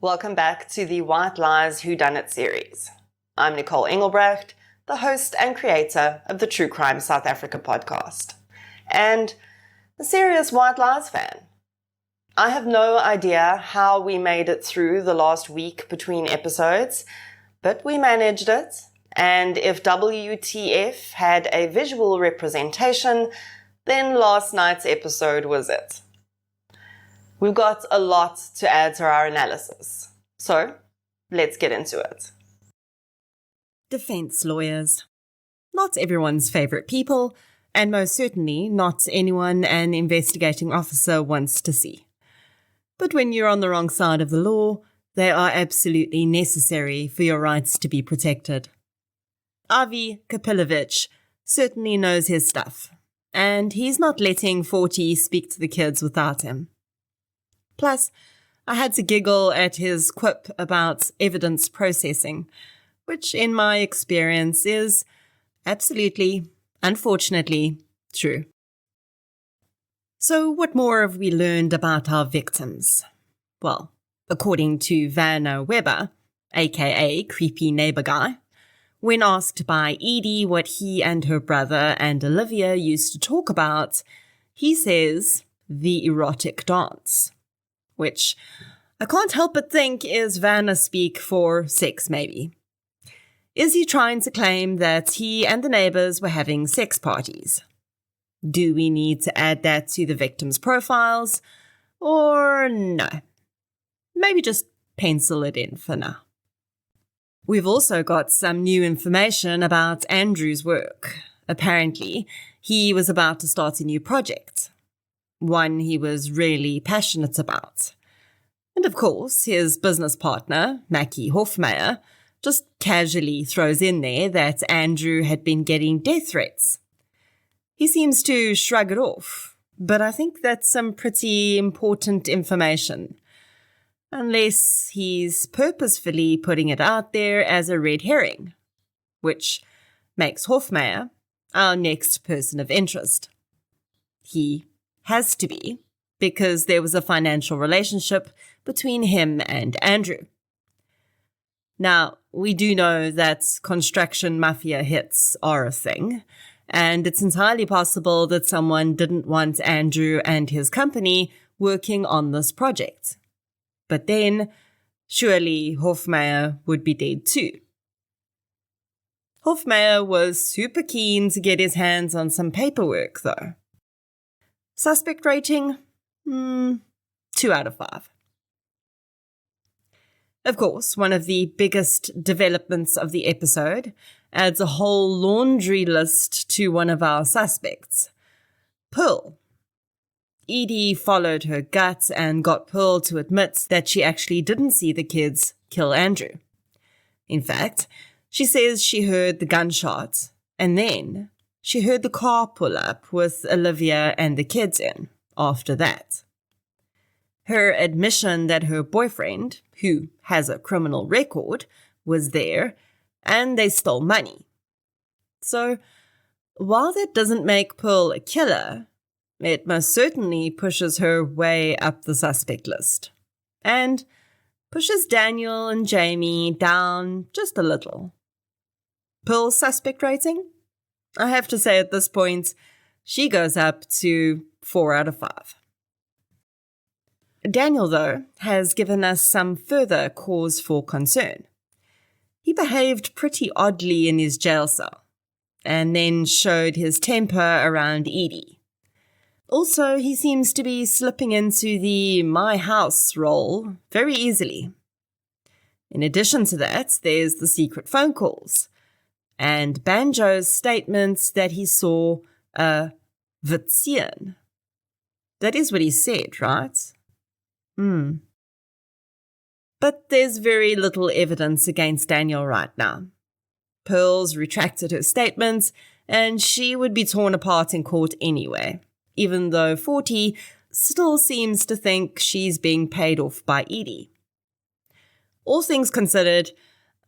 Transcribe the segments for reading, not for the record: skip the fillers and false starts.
Welcome back to the White Lies Whodunit series. I'm Nicole Engelbrecht, the host and creator of the True Crime South Africa podcast, and a serious White Lies fan. I have no idea how we made it through the last week between episodes, but we managed it, and if WTF had a visual representation, then last night's episode was it. We've got a lot to add to our analysis, so let's get into it. Defense lawyers. Not everyone's favorite people, and most certainly not anyone an investigating officer wants to see. But when you're on the wrong side of the law, they are absolutely necessary for your rights to be protected. Avi Kapilovic certainly knows his stuff, and he's not letting 40 speak to the kids without him. Plus, I had to giggle at his quip about evidence processing, which in my experience is absolutely, unfortunately, true. So what more have we learned about our victims? Well, according to Werner Weber, aka Creepy Neighbor Guy, when asked by Edie what he and her brother and Olivia used to talk about, he says the erotic dance, which I can't help but think is Werner speak for sex maybe. Is he trying to claim that he and the neighbors were having sex parties? Do we need to add that to the victims' profiles? Or no? Maybe just pencil it in for now. We've also got some new information about Andrew's work. Apparently, he was about to start a new project, one he was really passionate about. And of course, his business partner, Mackie Hofmeyer, just casually throws in there that Andrew had been getting death threats. He seems to shrug it off, but I think that's some pretty important information. Unless he's purposefully putting it out there as a red herring, which makes Hofmeyer our next person of interest. He has to be, because there was a financial relationship between him and Andrew. Now, we do know that construction mafia hits are a thing, and it's entirely possible that someone didn't want Andrew and his company working on this project. But then, surely Hofmeyer would be dead too. Hofmeyer was super keen to get his hands on some paperwork, though. Suspect rating? 2 out of 5. Of course, one of the biggest developments of the episode adds a whole laundry list to one of our suspects, Pearl. Edie followed her gut and got Pearl to admit that she actually didn't see the kids kill Andrew. In fact, she says she heard the gunshot, and then she heard the car pull up with Olivia and the kids in after that. Her admission that her boyfriend, who has a criminal record, was there, and they stole money. So, while that doesn't make Pearl a killer, it most certainly pushes her way up the suspect list, and pushes Daniel and Jamie down just a little. Pearl's suspect rating? I have to say at this point, she goes up to 4 out of 5. Daniel, though, has given us some further cause for concern. He behaved pretty oddly in his jail cell, and then showed his temper around Edie. Also, he seems to be slipping into the my house role very easily. In addition to that, there's the secret phone calls, and Banjo's statement that he saw a Witzian. That is what he said, right? But there's very little evidence against Daniel right now. Pearl's retracted her statements, and she would be torn apart in court anyway, even though 40 still seems to think she's being paid off by Edie. All things considered,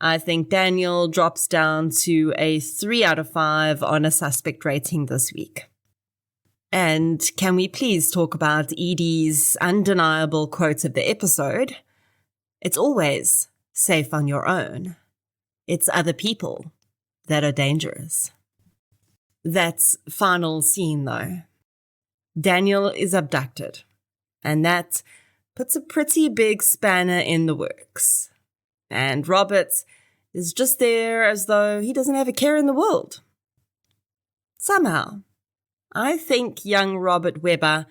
I think Daniel drops down to a 3 out of 5 on a suspect rating this week. And can we please talk about Edie's undeniable quote of the episode? It's always safe on your own. It's other people that are dangerous. That's final scene, though. Daniel is abducted, and that puts a pretty big spanner in the works. And Robert is just there as though he doesn't have a care in the world. Somehow, I think young Robert Webber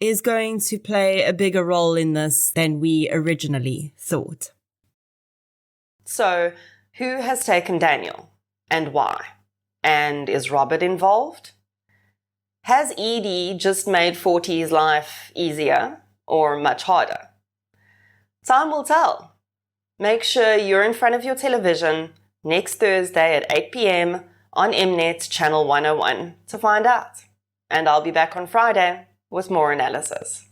is going to play a bigger role in this than we originally thought. So, who has taken Daniel, and why? And is Robert involved? Has Edie just made 40's life easier or much harder? Time will tell. Make sure you're in front of your television next Thursday at 8 p.m. on Mnet Channel 101 to find out. And I'll be back on Friday with more analysis.